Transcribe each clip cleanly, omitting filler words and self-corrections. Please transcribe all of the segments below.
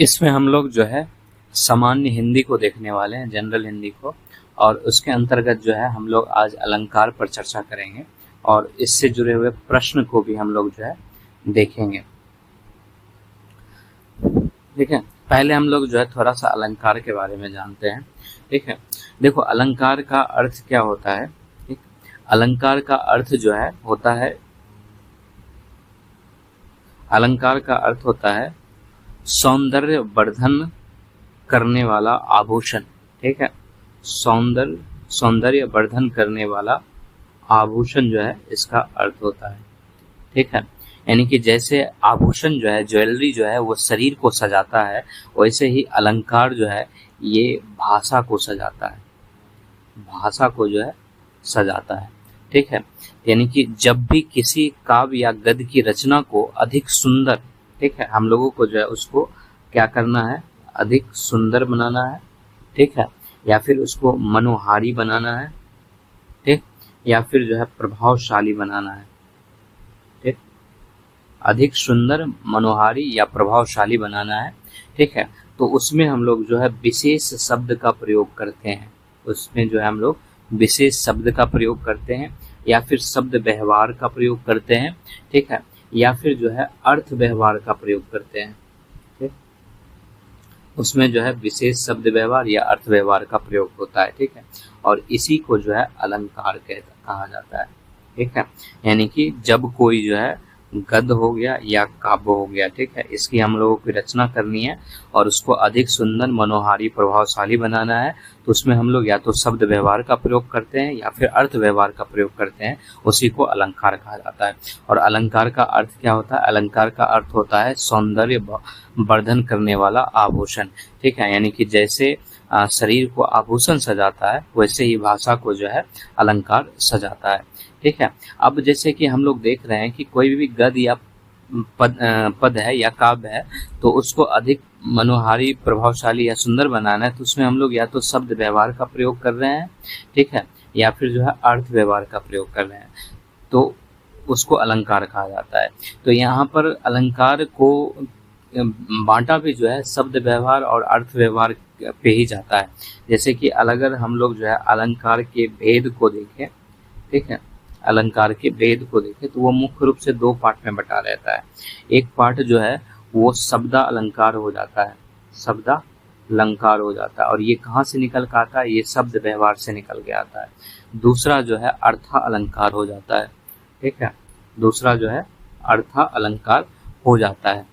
इसमें हम लोग जो है सामान्य हिंदी को देखने वाले हैं, जनरल हिंदी को, और उसके अंतर्गत जो है हम लोग आज अलंकार पर चर्चा करेंगे और इससे जुड़े हुए प्रश्न को भी हम लोग जो है देखेंगे। ठीक है, पहले हम लोग जो है थोड़ा सा अलंकार के बारे में जानते हैं। ठीक है, देखो अलंकार का अर्थ क्या होता है। ठीक, अलंकार का अर्थ जो है होता है, अलंकार का अर्थ होता है सौंदर्य वर्धन करने वाला आभूषण। ठीक है, सौंदर्य वर्धन करने वाला आभूषण जो है इसका अर्थ होता है। ठीक है, यानी कि जैसे आभूषण जो है, ज्वेलरी जो है वो शरीर को सजाता है, वैसे ही अलंकार जो है ये भाषा को सजाता है, भाषा को जो है सजाता है। ठीक है, यानी कि जब भी किसी काव्य या गद्य की रचना को अधिक सुंदर, ठीक है, हम लोगों को जो है उसको क्या करना है, अधिक सुंदर बनाना है। ठीक है, या फिर उसको मनोहारी बनाना है। ठीक, या फिर जो है प्रभावशाली बनाना है। ठीक, अधिक सुंदर, मनोहारी या प्रभावशाली बनाना है। ठीक है, तो उसमें हम लोग जो है विशेष शब्द का प्रयोग करते हैं, उसमें जो है हम लोग विशेष शब्द का प्रयोग करते हैं, या फिर शब्द व्यवहार का प्रयोग करते हैं। ठीक है, या फिर जो है अर्थ व्यवहार का प्रयोग करते हैं। ठीक, उसमें जो है विशेष शब्द व्यवहार या अर्थ व्यवहार का प्रयोग होता है। ठीक है, और इसी को जो है अलंकार कहा जाता है। ठीक है, यानी कि जब कोई जो है गद्य हो गया या काव्य हो गया, ठीक है, इसकी हम लोगों की रचना करनी है और उसको अधिक सुंदर, मनोहारी, प्रभावशाली बनाना है, तो उसमें हम लोग या तो शब्द व्यवहार का प्रयोग करते हैं या फिर अर्थ व्यवहार का प्रयोग करते हैं, उसी को अलंकार कहा जाता है। और अलंकार का अर्थ क्या होता है, अलंकार का अर्थ होता है सौंदर्य वर्धन करने वाला आभूषण। ठीक है, यानी कि जैसे शरीर को आभूषण सजाता है, वैसे ही भाषा को जो है अलंकार सजाता है। ठीक है, अब जैसे कि हम लोग देख रहे हैं कि कोई भी गद्य या पद है या काव्य है, तो उसको अधिक मनोहारी, प्रभावशाली या सुंदर बनाना है, तो उसमें हम लोग या तो शब्द व्यवहार का प्रयोग कर रहे हैं, ठीक है, या फिर जो है अर्थ व्यवहार का प्रयोग कर रहे हैं, तो उसको अलंकार कहा जाता है। तो यहाँ पर अलंकार को बांटा भी जो है शब्द व्यवहार और अर्थ व्यवहार पे ही जाता है। जैसे कि अगर हम लोग जो है अलंकार के भेद को देखें, ठीक है, अलंकार के भेद को देखें तो वो मुख्य रूप से दो पार्ट में बटा रहता है। एक पार्ट जो है वो शब्दा अलंकार हो जाता है, शब्दा अलंकार हो जाता है, और ये कहाँ से निकल कर आता है, ये शब्द व्यवहार से निकल के आता है। दूसरा जो है अर्था अलंकार हो जाता है। ठीक है, दूसरा जो है अर्था अलंकार हो जाता है।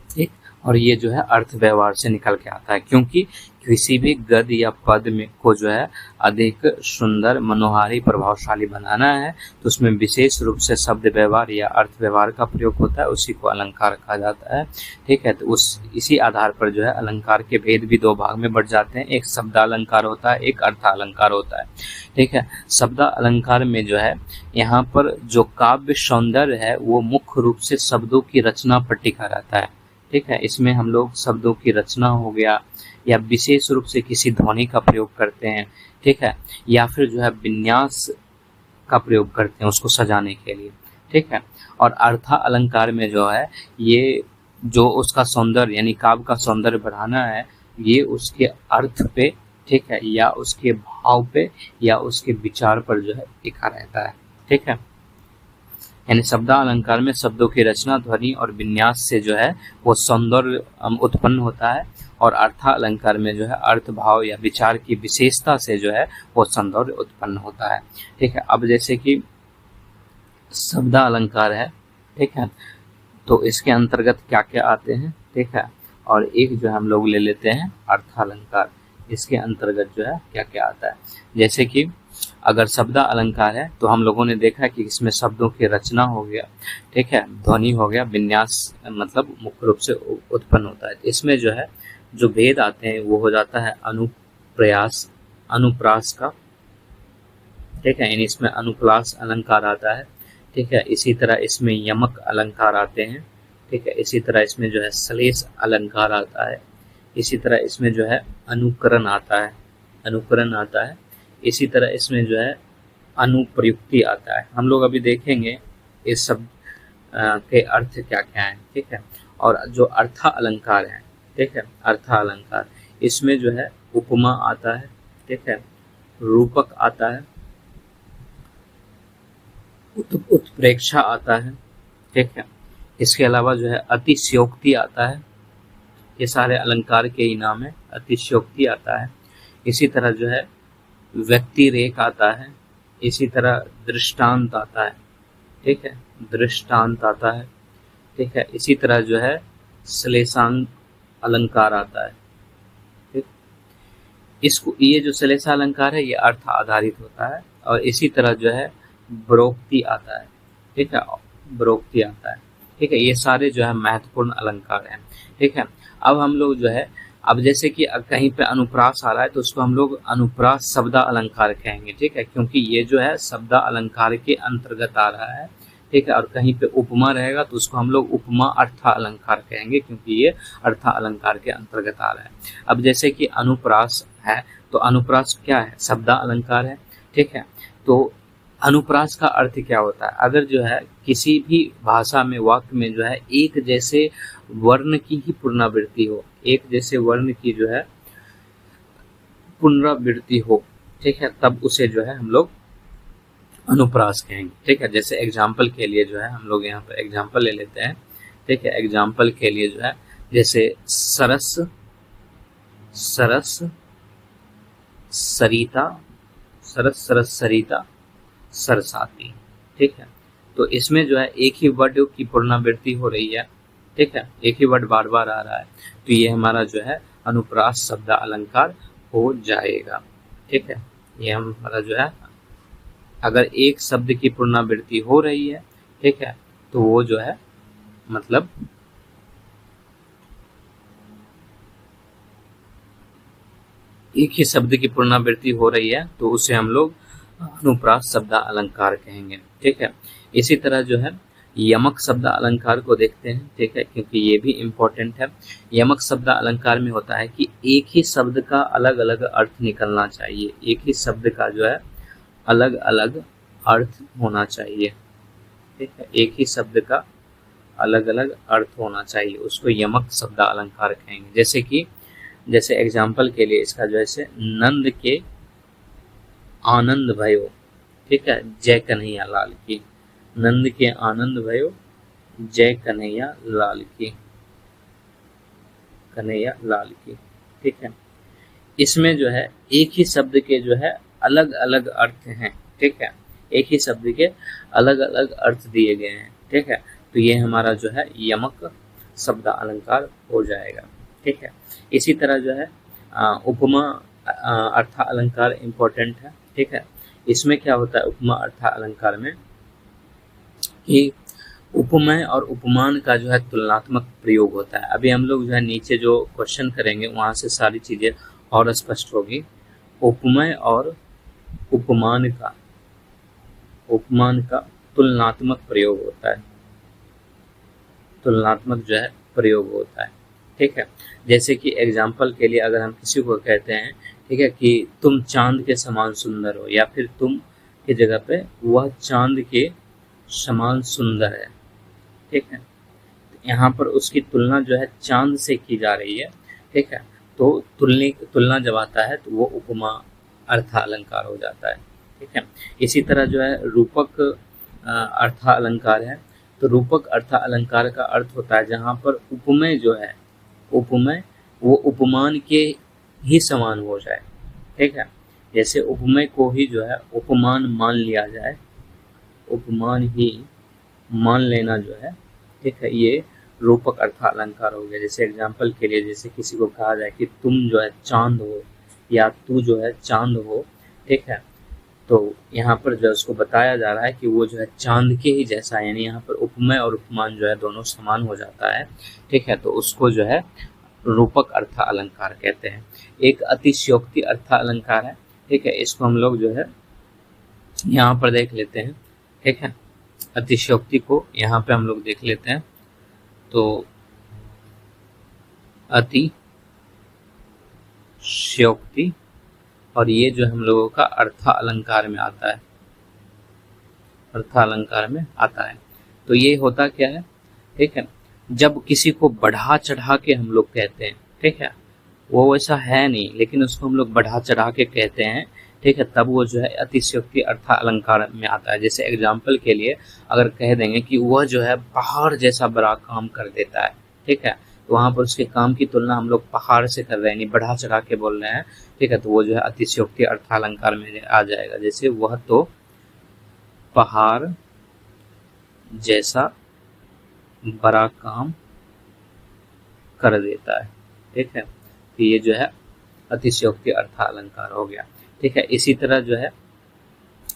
ठीक, और ये जो है अर्थ व्यवहार से निकल के आता है, क्योंकि किसी भी गद्य या पद में को जो है अधिक सुंदर, मनोहारी, प्रभावशाली बनाना है, तो उसमें विशेष रूप से शब्द व्यवहार या अर्थ व्यवहार का प्रयोग होता है, उसी को अलंकार कहा जाता है। ठीक है, तो इसी आधार पर जो है अलंकार के भेद भी दो भाग में बढ़ जाते हैं, एक शब्दालंकार होता है, एक अर्थालंकार होता है। ठीक है, शब्दालंकार में जो है यहाँ पर जो काव्य सौंदर्य है वो मुख्य रूप से शब्दों की रचना पर टिका रहता है। ठीक है, इसमें हम लोग शब्दों की रचना हो गया, या विशेष रूप से किसी ध्वनि का प्रयोग करते हैं, ठीक है, या फिर जो है विन्यास का प्रयोग करते हैं उसको सजाने के लिए। ठीक है, और अर्था अलंकार में जो है ये जो उसका सौंदर्य यानी काव्य का सौंदर्य बढ़ाना है, ये उसके अर्थ पे, ठीक है, या उसके भाव पे या उसके विचार पर जो है टिका रहता है। ठीक है, यानी शब्दा अलंकार में शब्दों की रचना, ध्वनि और विन्यास से जो है वो सौंदर्य उत्पन्न होता है, और अर्था अलंकार में जो है अर्थ, भाव या विचार की विशेषता से जो है वो सौंदर्य उत्पन्न होता है। ठीक है, अब जैसे कि शब्दा अलंकार है, ठीक है, तो इसके अंतर्गत क्या क्या आते हैं, ठीक है, और एक जो हम लोग ले लेते हैं अर्थालंकार, इसके अंतर्गत जो है क्या क्या आता है। जैसे कि अगर शब्दा अलंकार है तो हम लोगों ने देखा कि इसमें शब्दों की रचना हो गया, ठीक है, ध्वनि हो गया, विन्यास मतलब मुख्य रूप से उत्पन्न होता है। इसमें जो है जो भेद आते हैं वो हो जाता है अनुप्रयास, अनुप्रास का। ठीक है, यानी इसमें अनुप्रास अलंकार आता है। ठीक है, इसी तरह इसमें यमक अलंकार आते हैं। ठीक है, इसी तरह इसमें जो है श्लेष अलंकार आता है। इसी तरह इसमें जो है अनुकरण आता है, अनुकरण आता है। इसी तरह इसमें जो है अनुप्रयुक्ति आता है। हम लोग अभी देखेंगे इस सब के अर्थ क्या क्या है। ठीक है, और जो अर्था अलंकार है, ठीक है, अर्थालंकार। इसमें जो है उपमा आता है, ठीक है, रूपक आता है, उत्प्रेक्षा आता है, ठीक है। इसके अलावा जो है अतिशयोक्ति आता है, ये सारे अलंकार के ही नाम है। अतिशयोक्ति आता है, इसी तरह जो है व्यक्तिरेक आता है, इसी तरह दृष्टांत आता है, ठीक है, दृष्टांत आता है, ठीक है। इसी तरह जो है श्लेषांग अलंकार आता है, ठीक। इसको, ये जो श्लेषा अलंकार है ये अर्थ आधारित होता है। और इसी तरह जो है ब्रोक्ति आता है, ठीक है, ब्रोक्ति आता है, ठीक है। ये सारे जो है महत्वपूर्ण अलंकार हैं, ठीक है। अब हम लोग जो है, अब जैसे कि कहीं पे अनुप्रास आ रहा है तो उसको हम लोग अनुप्रास शब्द अलंकार कहेंगे, ठीक है, क्योंकि ये जो है शब्द अलंकार के अंतर्गत आ रहा है, ठीक है। और कहीं पे उपमा रहेगा तो उसको हम लोग उपमा अर्थ अलंकार कहेंगे, क्योंकि ये अर्थ अलंकार के अंतर्गत आ रहा है। अब जैसे कि अनुप्रास है तो अनुप्रास क्या है, शब्द अलंकार है, ठीक है। तो अनुप्रास का अर्थ क्या होता है, अगर जो है किसी भी भाषा में, वाक्य में जो है एक जैसे वर्ण की ही पुनरावृत्ति हो, एक जैसे वर्ण की जो है पुनरावृत्ति हो, ठीक है, तब उसे जो है हम लोग अनुप्रास कहेंगे, ठीक है। जैसे एग्जाम्पल के लिए जो है हम लोग यहाँ पर एग्जाम्पल ले लेते हैं, ठीक है। एग्जाम्पल के लिए जो है जैसे सरस, सरस सरिता, सरस सरस सरिता सरसाती, ठीक है। तो इसमें जो है एक ही वर्ड की पुनरावृत्ति हो रही है, ठीक है, एक ही वर्ड बार बार आ रहा है, तो ये हमारा जो है अनुप्रास शब्द अलंकार हो जाएगा, ठीक है। ये हमारा जो है, अगर एक शब्द की पुनरावृत्ति हो रही है, ठीक है, तो वो जो है मतलब एक ही शब्द की पुनरावृत्ति हो रही है तो उसे हम लोग अनुप्रास शब्द अलंकार कहेंगे, ठीक है। इसी तरह जो है यमक शब्द अलंकार को देखते हैं, ठीक है, क्योंकि ये भी इम्पोर्टेंट है। यमक शब्द अलंकार में होता है कि एक ही शब्द का अलग अलग अर्थ निकलना चाहिए, एक ही शब्द का जो है अलग अलग अर्थ होना चाहिए, ठीक है, एक ही शब्द का अलग अलग अर्थ होना चाहिए, उसको यमक शब्द अलंकार कहेंगे। जैसे कि, जैसे एग्जाम्पल के लिए इसका जो है नंद के आनंद भयो, ठीक है, जय कन्हैया लाल की, नंद के आनंद भयो जय कन्हैया लाल की, कन्हैया लाल की, ठीक है। इसमें जो है एक ही शब्द के जो है अलग अलग अर्थ हैं, ठीक है, एक ही शब्द के अलग अलग अर्थ दिए गए हैं, ठीक है। तो ये हमारा जो है यमक शब्द अलंकार हो जाएगा, ठीक है। इसी तरह जो है उपमा अर्थ अलंकार इम्पोर्टेंट है, ठीक है। इसमें क्या होता है उपमा अर्थ अलंकार में कि उपमेय और उपमान का जो है तुलनात्मक प्रयोग होता है। अभी हम लोग जो है नीचे जो क्वेश्चन करेंगे वहां से सारी चीजें और स्पष्ट होगी। उपमेय और उपमान का तुलनात्मक प्रयोग होता है, तुलनात्मक जो है प्रयोग होता है, ठीक है। जैसे कि एग्जाम्पल के लिए अगर हम किसी को कहते हैं, ठीक है, कि तुम चांद के समान सुंदर हो, या फिर तुम की जगह पे वह चांद के समान सुंदर है, ठीक है, यहाँ पर उसकी तुलना जो है चांद से की जा रही है, ठीक है। तो तुलना जब आता है तो वो उपमा अर्थ अलंकार हो जाता है, ठीक है। इसी तरह जो है रूपक अर्थ अलंकार है, तो रूपक अर्थ अलंकार का अर्थ होता है जहाँ पर उपमेय जो है, उपमेय वो उपमान के ही समान हो जाए, ठीक है। जैसे उपमेय को ही जो है उपमान मान लिया जाए, उपमान ही मान लेना जो है, ठीक है, ये रूपक अर्थ अलंकार हो गया। जैसे एग्जाम्पल के लिए, जैसे किसी को कहा जाए कि तुम जो है चांद हो, या तू जो है चांद हो, ठीक है, तो यहाँ पर जो उसको बताया जा रहा है कि वो जो है चांद के ही जैसा है, यानी यहाँ पर उपमेय और उपमान जो है दोनों समान हो जाता है, ठीक है। तो उसको जो है रूपक अर्थ अलंकार कहते हैं। एक अतिशयोक्ति अर्थ अलंकार है, ठीक है, इसको हम लोग जो है यहाँ पर देख लेते हैं, ठीक है। अतिशयोक्ति को यहाँ पे हम लोग देख लेते हैं, तो अतिशयोक्ति, और ये जो हम लोगों का अर्थ अलंकार में आता है, अर्थ अलंकार में आता है। तो ये होता क्या है, ठीक है, जब किसी को बढ़ा चढ़ा के हम लोग कहते हैं, ठीक है, वो वैसा है नहीं, लेकिन उसको हम लोग बढ़ा चढ़ा के कहते हैं, ठीक है, तब वो जो है अतिशयोक्ति अर्था अलंकार में आता है। जैसे एग्जाम्पल के लिए अगर कह देंगे कि वह जो है पहाड़ जैसा बड़ा काम कर देता है, ठीक है, तो वहां पर उसके काम की तुलना हम लोग पहाड़ से कर रहे हैं, नहीं बढ़ा चढ़ा के बोल रहे हैं, ठीक है, तो वो जो है अतिशयोक्ति अर्थालंकार में आ जाएगा। जैसे वह तो पहाड़ जैसा बड़ा काम कर देता है, ठीक है, तो ये जो है अतिशयोक्ति अर्थालंकार हो गया। ठीक है, इसी तरह जो है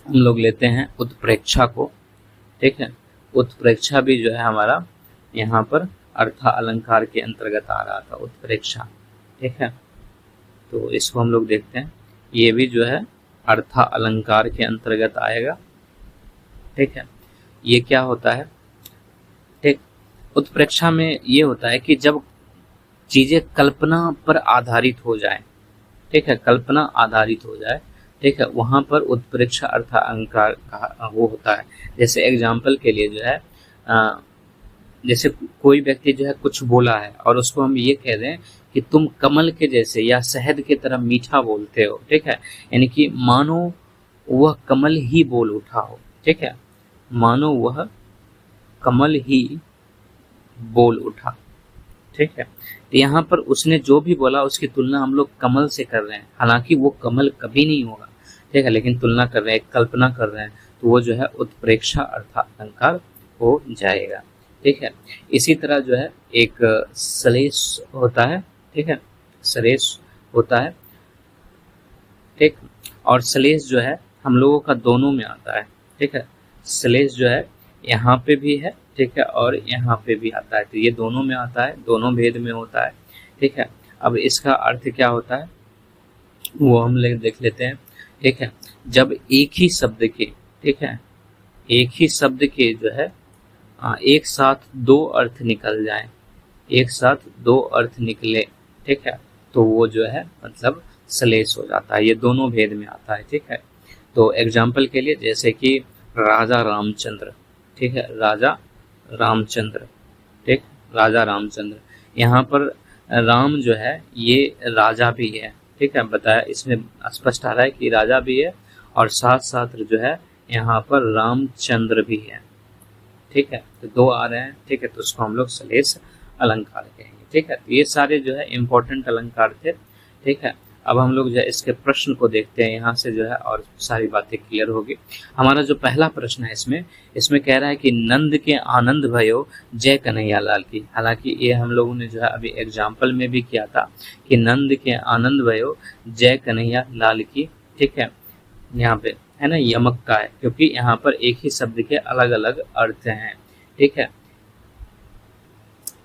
हम लोग लेते हैं उत्प्रेक्षा को, ठीक है, उत्प्रेक्षा भी जो है हमारा यहाँ पर अर्था अलंकार के अंतर्गत आ रहा था, उत्प्रेक्षा, ठीक है, तो इसको हम लोग देखते हैं, ये भी जो है अर्था अलंकार के अंतर्गत आएगा। ठीक है, ये क्या होता है, ठीक, उत्प्रेक्षा में ये होता है कि जब चीजें कल्पना पर आधारित हो जाए, ठीक है, कल्पना आधारित हो जाए, ठीक है, वहां पर उत्प्रेक्षा अर्थ अलंकार का वो होता है। जैसे एग्जाम्पल के लिए जो है जैसे कोई व्यक्ति जो है कुछ बोला है और उसको हम ये कह दें कि तुम कमल के जैसे या शहद की तरह मीठा बोलते हो, ठीक है, यानी कि मानो वह कमल ही बोल उठा हो, ठीक है, मानो वह कमल ही बोल उठा, ठीक है, तो यहाँ पर उसने जो भी बोला उसकी तुलना हम लोग कमल से कर रहे हैं, हालांकि वो कमल कभी नहीं होगा, ठीक है, लेकिन तुलना कर रहे हैं, कल्पना कर रहे हैं, तो वो जो है उत्प्रेक्षा अर्थात अलंकार हो जाएगा। ठीक है, इसी तरह जो है एक सलेश होता है, ठीक है, सलेश होता है, ठीक, और सलेश जो है हम लोगों का दोनों में आता है, ठीक है, सलेश जो है यहाँ पे भी है, ठीक है, और यहाँ पे भी आता है, तो ये दोनों में आता है, दोनों भेद में होता है। ठीक है, अब इसका अर्थ क्या होता है वो हम देख लेते हैं। ठीक है, जब एक ही शब्द के, ठीक है, एक ही शब्द के जो है एक साथ दो अर्थ निकल जाए, एक साथ दो अर्थ निकले, ठीक है, तो वो जो है मतलब सलेश हो जाता है, ये दोनों भेद में आता है। ठीक है, तो एग्जाम्पल के लिए जैसे कि राजा रामचंद्र, ठीक है, राजा रामचंद्र, ठीक, राजा रामचंद्र, यहाँ पर राम जो है ये राजा भी है, ठीक है, बताया इसमें स्पष्ट आ रहा है कि राजा भी है और साथ साथ जो है यहाँ पर रामचंद्र भी है। ठीक है, तो दो आ रहे हैं, ठीक है, तो उसको हम लोग सलेश अलंकार कहेंगे। ठीक है, तो ये सारे जो है इम्पोर्टेंट अलंकार थे। ठीक है, अब हम लोग जो है इसके प्रश्न को देखते हैं, यहाँ से जो है और सारी बातें क्लियर होगी। हमारा जो पहला प्रश्न है इसमें कह रहा है कि नंद के आनंद भयो जय कन्हैया लाल की। हालांकि ये हम लोगों ने जो है अभी एग्जाम्पल में भी किया था कि नंद के आनंद भयो जय कन्हैया लाल की। ठीक है, यहाँ पे है ना यमक का है, क्योंकि यहाँ पर एक ही शब्द के अलग अलग अर्थ हैं। ठीक है,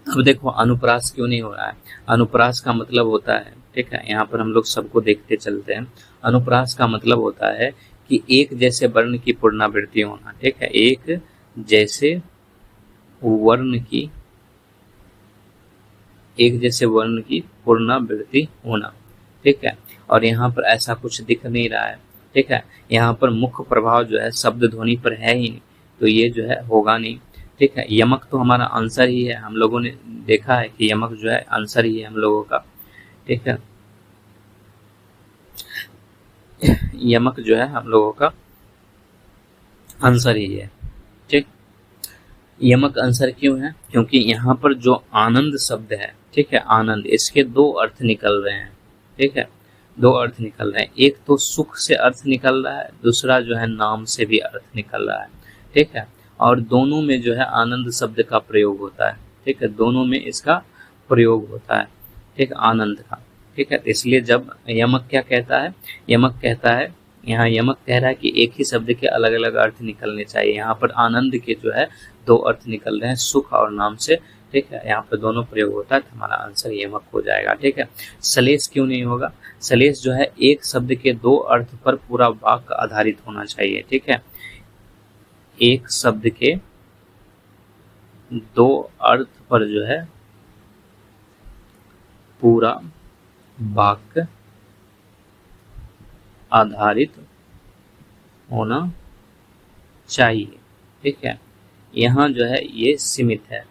अब देखो अनुप्रास क्यों नहीं हो रहा है, अनुप्रास का मतलब होता है, ठीक है, यहाँ पर हम लोग सबको देखते चलते हैं, अनुप्रास का मतलब होता है कि एक जैसे वर्ण की पुनरावृत्ति होना। ठीक है, एक जैसे वर्ण की, एक जैसे वर्ण की पुनरावृत्ति होना। ठीक है, और यहाँ पर ऐसा कुछ दिख नहीं रहा है। ठीक है, यहाँ पर मुख्य प्रभाव जो है शब्द ध्वनि पर है ही नहीं, तो ये जो है होगा नहीं। ठीक है, यमक तो हमारा आंसर ही है, हम लोगों ने देखा है कि यमक जो है आंसर ही है हम लोगों का। ठीक है, यमक जो है हम लोगों का आंसर ही है। ठीक, यमक आंसर क्यों है, क्योंकि यहाँ पर जो आनंद शब्द है, ठीक है, आनंद, इसके दो अर्थ निकल रहे हैं। ठीक है, दो अर्थ निकल रहे हैं, एक तो सुख से अर्थ निकल रहा है, दूसरा जो है नाम से भी अर्थ निकल रहा है। ठीक है, और दोनों में जो है आनंद शब्द का प्रयोग होता है। ठीक है, दोनों में इसका प्रयोग होता है, ठीक, आनंद का। ठीक है, इसलिए जब यमक क्या कहता है, यमक कहता है, यहाँ यमक कह रहा है कि एक ही शब्द के अलग अलग अर्थ निकलने चाहिए, यहाँ पर आनंद के जो है दो अर्थ निकल रहे हैं, सुख और नाम से। ठीक है, यहाँ पर दोनों प्रयोग होता है, तो हमारा आंसर यमक हो जाएगा। ठीक है, सलेश क्यों नहीं होगा, सलेश जो है एक शब्द के दो अर्थ पर पूरा वाक्य आधारित होना चाहिए। ठीक है, एक शब्द के दो अर्थ पर जो है पूरा वाक्य आधारित होना चाहिए। ठीक है, यहाँ जो है ये सीमित है,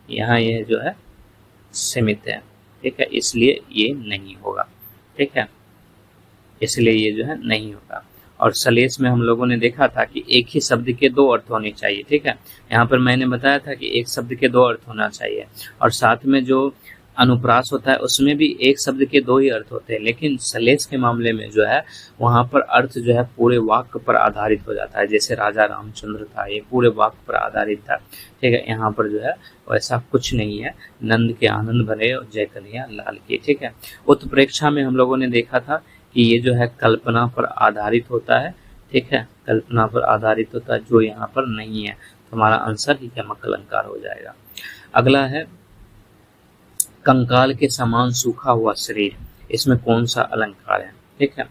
यहाँ यह जो है सीमित है। ठीक है, इसलिए ये नहीं होगा। ठीक है, इसलिए ये जो है नहीं होगा। और सलेस में हम लोगों ने देखा था कि एक ही शब्द के दो अर्थ होने चाहिए। ठीक है, यहाँ पर मैंने बताया था कि एक शब्द के दो अर्थ होना चाहिए, और साथ में जो अनुप्रास होता है उसमें भी एक शब्द के दो ही अर्थ होते हैं, लेकिन सलेस के मामले में जो है वहाँ पर अर्थ जो है पूरे वाक्य पर आधारित हो जाता है। जैसे राजा रामचंद्र था, ये पूरे वाक्य पर आधारित था। ठीक है, यहाँ पर जो है वैसा कुछ नहीं है। नंद के आनंद भरे और जय कन्हैया लाल की। ठीक है, उत्प्रेक्षा में हम लोगों ने देखा था कि ये जो है कल्पना पर आधारित होता है। ठीक है, कल्पना पर आधारित होता है, जो यहाँ पर नहीं है। तो हमारा आंसर ही यमक अलंकार हो जाएगा। अगला है कंकाल के समान सूखा हुआ शरीर, इसमें कौन सा अलंकार है? ठीक है,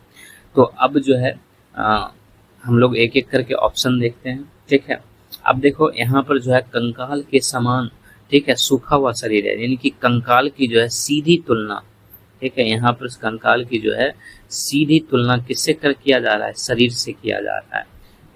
तो अब जो है हम लोग एक एक करके ऑप्शन देखते हैं। ठीक है, अब देखो यहाँ पर जो है कंकाल के समान, ठीक है, सूखा हुआ शरीर है, यानी कि कंकाल की जो है सीधी तुलना। ठीक है, यहाँ पर कंकाल की जो है सीधी तुलना किससे कर किया जा रहा है? शरीर से किया जा रहा है।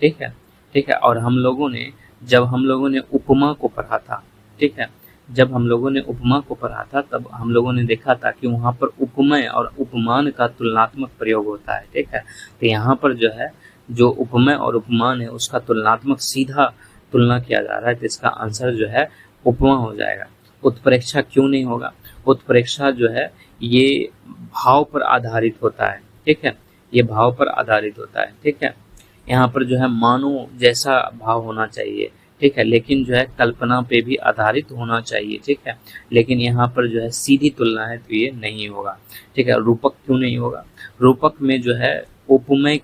ठीक है, ठीक है, और हम लोगों ने जब हम लोगों ने उपमा को पढ़ा था, ठीक है, जब हम लोगों ने उपमा को पढ़ा था तब हम लोगों ने देखा था कि वहाँ पर उपमेय और उपमान का तुलनात्मक प्रयोग होता है। ठीक है, तो यहाँ पर जो है जो उपमेय और उपमान है उसका तुलनात्मक सीधा तुलना किया जा रहा है, तो इसका आंसर जो है उपमा हो जाएगा। उत्प्रेक्षा क्यों नहीं होगा? उत्प्रेक्षा जो है ये भाव पर आधारित होता है। ठीक है, ये भाव पर आधारित होता है। ठीक है, यहाँ पर जो है मानो जैसा भाव होना चाहिए। ठीक है, लेकिन जो है कल्पना पे भी आधारित होना चाहिए। ठीक है, लेकिन यहाँ पर जो है सीधी तुलना है, तो ये नहीं होगा। ठीक है, रूपक क्यों नहीं होगा? रूपक में जो है उपमेय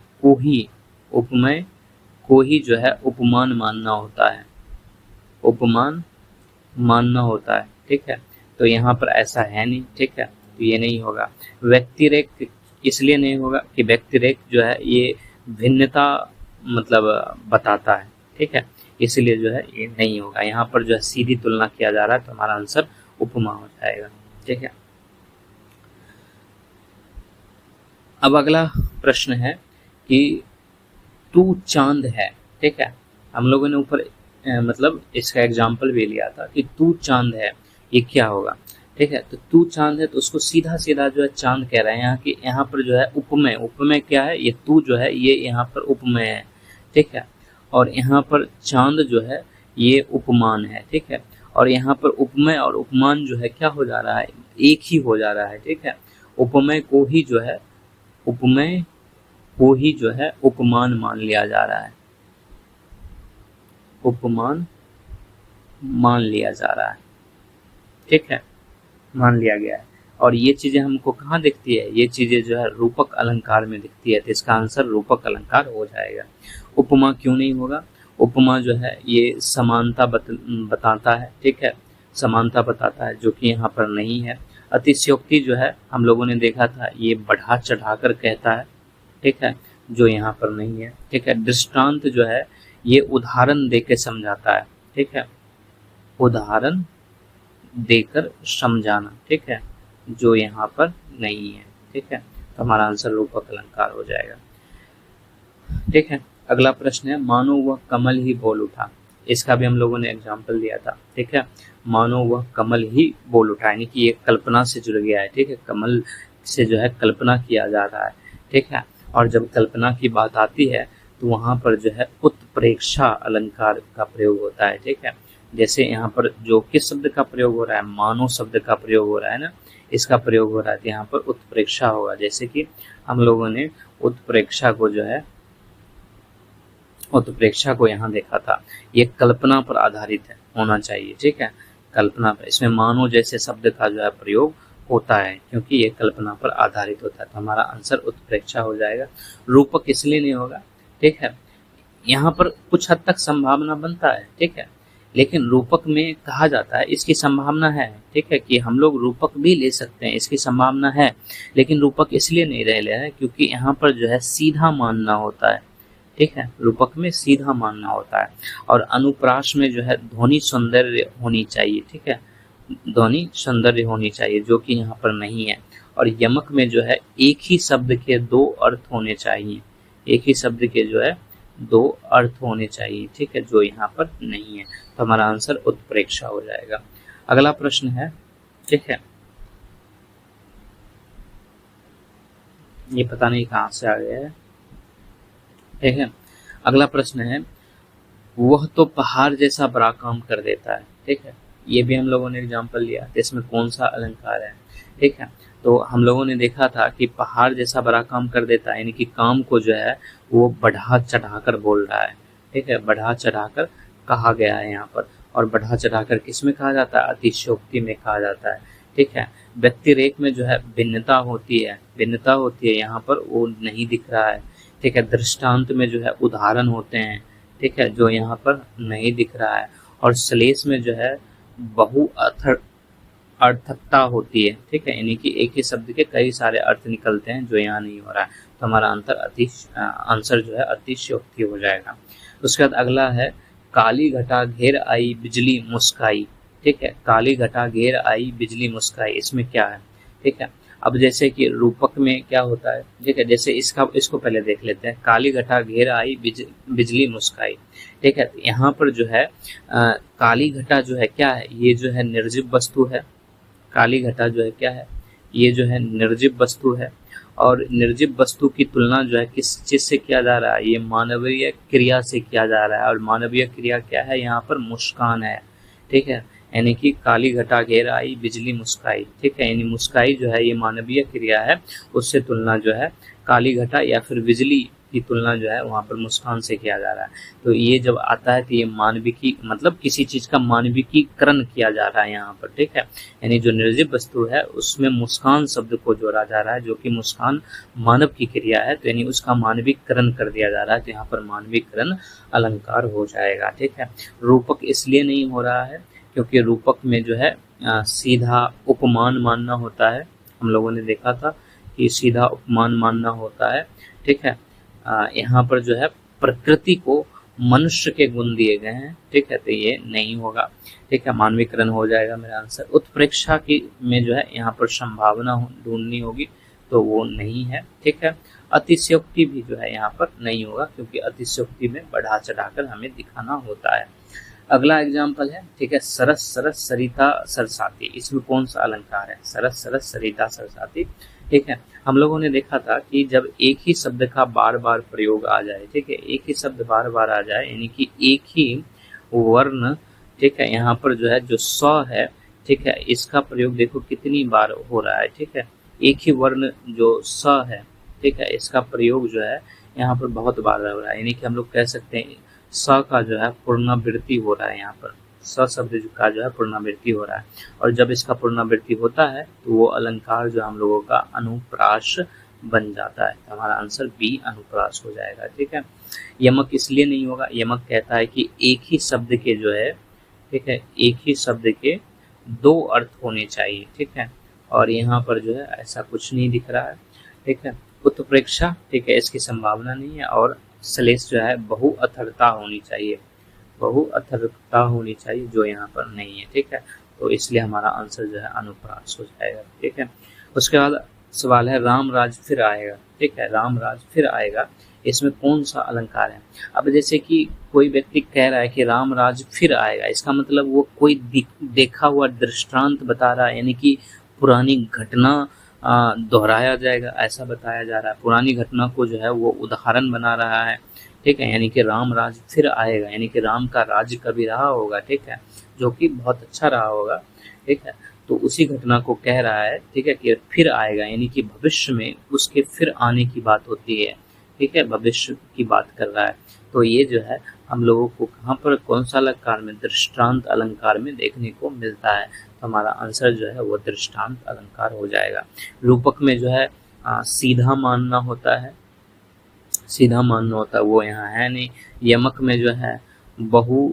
को ही जो है उपमान मानना होता है, उपमान मानना होता है। ठीक है, तो यहाँ पर ऐसा है नहीं। ठीक है, तो ये नहीं होगा। व्यक्तिरेक इसलिए नहीं होगा कि व्यक्तिरेक जो है ये भिन्नता मतलब बताता है। ठीक है, इसलिए जो है ये नहीं होगा। यहाँ पर जो है सीधी तुलना किया जा रहा है, तो हमारा आंसर उपमा हो जाएगा। ठीक है, अब अगला प्रश्न है कि तू चांद है। ठीक है, हम लोगों ने ऊपर मतलब इसका एग्जाम्पल भी लिया था कि तू चांद है, ये क्या होगा? ठीक है, तो तू चांद है, तो उसको सीधा सीधा जो है चांद कह रहे हैं यहाँ की। यहाँ पर जो है उपमेय, उपमेय क्या है? ये तू जो है ये यहाँ पर उपमेय है। ठीक है, और यहाँ पर चांद जो है ये उपमान है। ठीक है, और यहाँ पर उपमेय और उपमान जो है क्या हो जा रहा है? एक ही हो जा रहा है। ठीक है, उपमेय को ही जो है उपमान मान लिया जा रहा है, उपमान मान लिया जा रहा है। ठीक है, मान लिया गया है। और ये चीजें हमको कहाँ दिखती है? ये चीजें जो है रूपक अलंकार में दिखती है, तो इसका आंसर रूपक अलंकार हो जाएगा। उपमा क्यों नहीं होगा? उपमा जो है ये समानता बताता है। ठीक है, समानता बताता है, जो कि यहाँ पर नहीं है। अतिशयोक्ति जो है हम लोगों ने देखा था ये बढ़ा चढ़ाकर कहता है। ठीक है, जो यहाँ पर नहीं है। ठीक है, दृष्टांत जो है ये उदाहरण देकर समझाता है। ठीक है, उदाहरण देकर समझाना। ठीक है, जो यहाँ पर नहीं है। ठीक है, तो हमारा आंसर रूपक अलंकार हो जाएगा। ठीक है, अगला प्रश्न है मानो वह कमल ही बोल उठा। इसका भी हम लोगों ने एग्जाम्पल दिया था। ठीक है, मानो वह कमल ही बोल उठा, यानी कि ये कल्पना से जुड़ गया है। ठीक है, कमल से जो है कल्पना किया जा रहा है। ठीक है, और जब कल्पना की बात आती है तो वहाँ पर जो है उत्प्रेक्षा अलंकार का प्रयोग होता है। ठीक है, जैसे यहाँ पर जो किस शब्द का प्रयोग हो रहा है? मानो शब्द का प्रयोग हो रहा है ना, इसका प्रयोग हो रहा है, तो यहाँ पर उत्प्रेक्षा होगा। जैसे कि हम लोगों ने उत्प्रेक्षा को जो है उत्प्रेक्षा को यहाँ देखा था, ये कल्पना पर आधारित है होना चाहिए। ठीक है, कल्पना पर, इसमें मानो जैसे शब्द का जो है प्रयोग होता है क्योंकि ये कल्पना पर आधारित होता है, तो हमारा आंसर उत्प्रेक्षा हो जाएगा। रूपक इसलिए नहीं होगा। ठीक है, यहाँ पर कुछ हद तक संभावना बनता है। ठीक है, लेकिन रूपक में कहा जाता है इसकी संभावना है। ठीक है, कि हम लोग रूपक भी ले सकते हैं, इसकी संभावना है, लेकिन रूपक इसलिए नहीं रह रहे हैं क्योंकि यहाँ पर जो है सीधा मानना होता है। ठीक है, रूपक में सीधा मानना होता है। और अनुप्रास में जो है ध्वनि सौंदर्य होनी चाहिए। ठीक है, ध्वनि सौंदर्य होनी चाहिए, जो कि यहाँ पर नहीं है। और यमक में जो है एक ही शब्द के दो अर्थ होने चाहिए, एक ही शब्द के जो है दो अर्थ होने चाहिए। ठीक है, जो यहाँ पर नहीं है, तो हमारा आंसर उत्प्रेक्षा हो जाएगा। अगला प्रश्न है, ठीक है, ये पता नहीं कहाँ से आ गया है। ठीक है, अगला प्रश्न है, वह तो पहाड़ जैसा बड़ा काम कर देता है। ठीक है, ये भी हम लोगों ने एग्जाम्पल लिया, इसमें कौन सा अलंकार है। ठीक है, तो हम लोगों ने देखा था कि पहाड़ जैसा बड़ा काम कर देता है, यानी कि काम को जो है वो बढ़ा चढ़ाकर बोल रहा है। ठीक है, बढ़ा चढ़ाकर कहा गया है यहाँ पर, और बढ़ा चढ़ाकर किस में कहा जाता है, अतिशयोक्ति में कहा जाता है। ठीक है, व्यक्तिरेख में जो है भिन्नता होती है, भिन्नता होती है, यहाँ पर वो नहीं दिख रहा है। ठीक है, दृष्टांत में जो है उदाहरण होते हैं। ठीक है, जो यहाँ पर नहीं दिख रहा है, और श्लेष में जो है बहु अर्थकता होती है। ठीक है, यानी कि एक ही शब्द के कई सारे अर्थ निकलते हैं, जो यहाँ नहीं हो रहा है। तो हमारा आंसर जो है अतिशयोक्ति हो जाएगा। उसके बाद अगला है, काली घटा घेर आई बिजली मुस्काई। ठीक है, काली घटा घेर आई बिजली मुस्काई, इसमें क्या है। ठीक है, अब जैसे कि रूपक में क्या होता है। ठीक है, जैसे इसको पहले देख लेते हैं, काली घटा घेर आई बिजली मुस्काई। ठीक है, यहाँ पर जो है काली घटा जो है क्या है, ये जो है निर्जीव वस्तु है। काली घटा जो है क्या है, ये जो है निर्जीव वस्तु है, और निर्जीव वस्तु की तुलना जो है किस चीज से किया जा रहा है, ये मानवीय क्रिया से किया जा रहा है। और मानवीय क्रिया क्या है, यहाँ पर मुस्कान है। ठीक है, यानी कि काली घटा घेर आई बिजली मुस्काई। ठीक है, यानी मुस्काई जो है ये मानवीय क्रिया है, उससे तुलना जो है काली घटा या फिर बिजली की तुलना जो है वहाँ पर मुस्कान से किया जा रहा है। तो ये जब आता है तो ये मानविकी, मतलब किसी चीज का मानविकीकरण किया जा रहा है यहाँ पर। ठीक है, यानी जो निर्जीव वस्तु है उसमें मुस्कान शब्द को जोड़ा जा रहा है, जो कि मुस्कान मानव की क्रिया है, तो यानी उसका मानविकरण कर दिया जा रहा है। तो यहाँ पर मानविकरण अलंकार हो जाएगा। ठीक है, रूपक इसलिए नहीं हो रहा है क्योंकि रूपक में जो है सीधा उपमान मानना होता है। हम लोगों ने देखा था कि सीधा उपमान मानना होता है। ठीक है, यहाँ पर जो है प्रकृति को मनुष्य के गुण दिए गए हैं। ठीक है, तो ये नहीं होगा। ठीक है, मानवीकरण हो जाएगा मेरा आंसर। उत्प्रेक्षा की में जो है यहाँ पर संभावना ढूंढनी होगी, तो वो नहीं है। ठीक है, अतिशयोक्ति भी जो है यहाँ पर नहीं होगा, क्योंकि अतिशयोक्ति में बढ़ा चढ़ाकर हमें दिखाना होता है। अगला एग्जाम्पल है, ठीक है, सरस सरस सरिता सरसाती, इसमें कौन सा अलंकार है, सरस सरस सरिता सरसाती। ठीक है, हम लोगों ने देखा था कि जब एक ही शब्द का बार बार प्रयोग आ जाए, ठीक है, एक ही शब्द बार बार आ जाए, यानी कि एक ही वर्ण, ठीक है, यहाँ पर जो है जो स है, ठीक है, इसका प्रयोग देखो कितनी बार हो रहा है। ठीक है, एक ही वर्ण जो स है, ठीक है, इसका प्रयोग जो है यहाँ पर बहुत बार हो रहा है, यानी कि हम लोग कह सकते हैं स का जो है पुनरावृत्ति हो रहा है। यहाँ पर स शब्द का जो है पुनरावृत्ति हो रहा है, और जब इसका पुनरावृत्ति होता है तो वो अलंकार जो हम लोगों का अनुप्रास बन जाता है। तो हमारा आंसर बी अनुप्रास हो जाएगा। ठीक है, यमक इसलिए नहीं होगा, यमक कहता है कि एक ही शब्द के जो है, ठीक है, एक ही शब्द के दो अर्थ होने चाहिए। ठीक है, और यहाँ पर जो है ऐसा कुछ नहीं दिख रहा है। ठीक है, उत्प्रेक्षा, ठीक है, इसकी संभावना नहीं है, और श्लेष जो है बहु अथर्ता होनी चाहिए, बहु अथर्ता होनी चाहिए, जो यहाँ पर नहीं है। ठीक है, तो इसलिए हमारा आंसर जो है अनुप्रास हो जाएगा। ठीक है, उसके बाद सवाल है, राम राज फिर आएगा। ठीक है, राम राज फिर आएगा, इसमें कौन सा अलंकार है। अब जैसे कि कोई व्यक्ति कह रहा है कि राम राज फिर आएगा, इसका मतलब वो कोई देखा हुआ दृष्टांत बता रहा है, यानी कि पुरानी घटना दोहराया जाएगा, ऐसा बताया जा रहा है। पुरानी घटना को जो है वो उदाहरण बना रहा है। ठीक है, यानी कि राम राज फिर आएगा, यानी कि राम का राज्य कभी रहा होगा, ठीक है, जो कि बहुत अच्छा रहा होगा। ठीक है, तो उसी घटना को कह रहा है, ठीक है, कि फिर आएगा, यानी कि भविष्य में उसके फिर आने की बात होती है। ठीक है, भविष्य की बात कर रहा है। तो ये जो है हम लोगों को कहाँ पर, कौन सा अलंकार में, दृष्टांत अलंकार में देखने को मिलता है। तो हमारा आंसर जो है वो दृष्टांत अलंकार हो जाएगा। रूपक में जो है सीधा मानना होता है, सीधा मानना होता है, वो यहाँ है नहीं। यमक में जो है बहु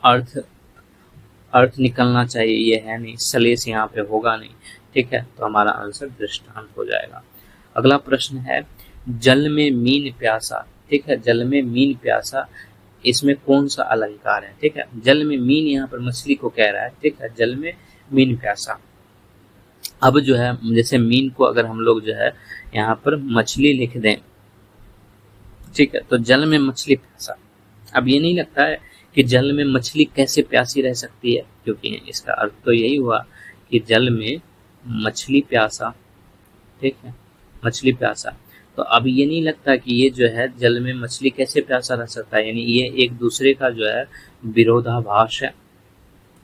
अर्थ निकलना चाहिए, ये है नहीं। श्लेष यहाँ पे होगा नहीं। ठीक है, तो हमारा आंसर दृष्टांत हो जाएगा। अगला प्रश्न है, जल में मीन प्यासा। ठीक है, जल में मीन प्यासा, इसमें कौन सा अलंकार है। ठीक है, जल में मीन यहाँ पर मछली को कह रहा है। ठीक है, जल में मीन प्यासा। अब जो है जैसे मीन को अगर हम लोग जो है यहाँ पर मछली लिख दें, ठीक है, तो जल में मछली प्यासा। अब ये नहीं लगता है कि जल में मछली कैसे प्यासी रह सकती है, क्योंकि इसका अर्थ तो यही हुआ कि जल में मछली प्यासा। ठीक है, मछली प्यासा। तो अब ये नहीं लगता कि ये जो है जल में मछली कैसे प्यासा रह सकता है, यानी ये एक दूसरे का जो है विरोधाभास है।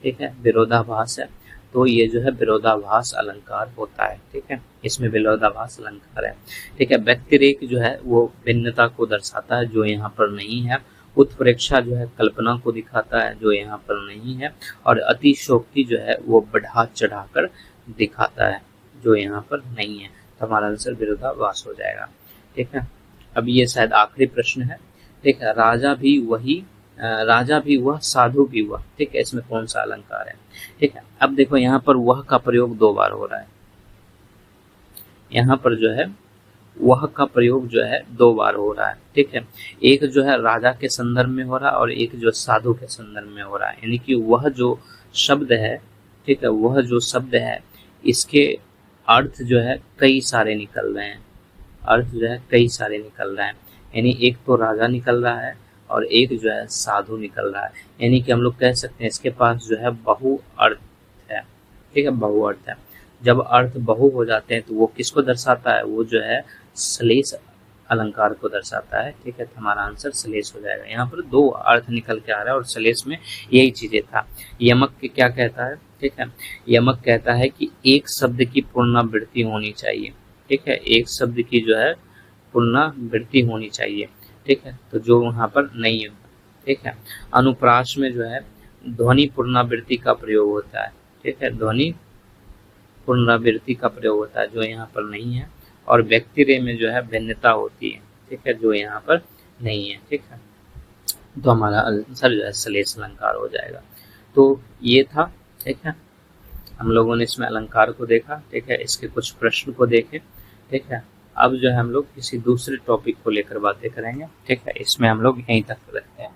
ठीक है, विरोधाभास है। तो ये जो है विरोधाभास अलंकार होता है। ठीक है, इसमें विरोधाभास अलंकार है। ठीक है, व्यतिरेक जो है वो भिन्नता को दर्शाता है, जो यहाँ पर नहीं है। उत्प्रेक्षा जो है कल्पना को दिखाता है, जो यहाँ पर नहीं है। और अतिशोक्ति जो है वो बढ़ा चढ़ाकर दिखाता है, जो यहाँ पर नहीं है। तो हमारा आंसर विरोधाभास हो जाएगा। ठीक है, अब ये शायद आखिरी प्रश्न है। ठीक है, राजा भी वह साधु भी वह। ठीक है, इसमें कौन सा अलंकार है? ठीक है, अब देखो यहाँ पर वह का प्रयोग 2 बार हो रहा है। यहाँ पर जो है वह का प्रयोग जो है 2 बार हो रहा है। ठीक है, एक जो है राजा के संदर्भ में हो रहा है और एक जो साधु के संदर्भ में हो रहा है। यानी कि वह जो शब्द है, ठीक है, वह जो शब्द है इसके अर्थ जो है कई सारे निकल रहे हैं। अर्थ जो है कई सारे निकल रहे हैं, यानी एक तो राजा निकल रहा है और एक जो है साधु निकल रहा है। यानी कि हम लोग कह सकते हैं इसके पास जो है बहु अर्थ है। ठीक है, बहु अर्थ है। जब अर्थ बहु हो जाते हैं तो वो किसको दर्शाता है? वो जो है श्लेष अलंकार को दर्शाता है। ठीक है, तो हमारा आंसर श्लेष हो जाएगा। यहाँ पर 2 अर्थ निकल के आ रहा है और श्लेष में यही चीजें था। यमक के क्या कहता है? ठीक है, यमक कहता है कि एक शब्द की पुनरावृत्ति होनी चाहिए। ठीक है, एक शब्द की जो है पुनरावृत्ति होनी चाहिए। ठीक है, तो जो वहां पर नहीं है। ठीक है, अनुप्रास में जो है ध्वनि पुनरावृत्ति का प्रयोग होता है। ठीक है, ध्वनि पुनरावृत्ति का प्रयोग होता है, जो यहाँ पर नहीं है। और व्यक्तिरेय में जो है भिन्नता होती है। ठीक है, जो यहाँ पर नहीं है। ठीक है, तो हमारा आंसर जो है श्लेष अलंकार हो जाएगा। तो ये था। ठीक है, हम लोगों ने इसमें अलंकार को देखा। ठीक है, इसके कुछ प्रश्न को देखे। ठीक है, अब जो है हम लोग किसी दूसरे टॉपिक को लेकर बातें करेंगे। ठीक है, इसमें हम लोग यहीं तक रखते हैं।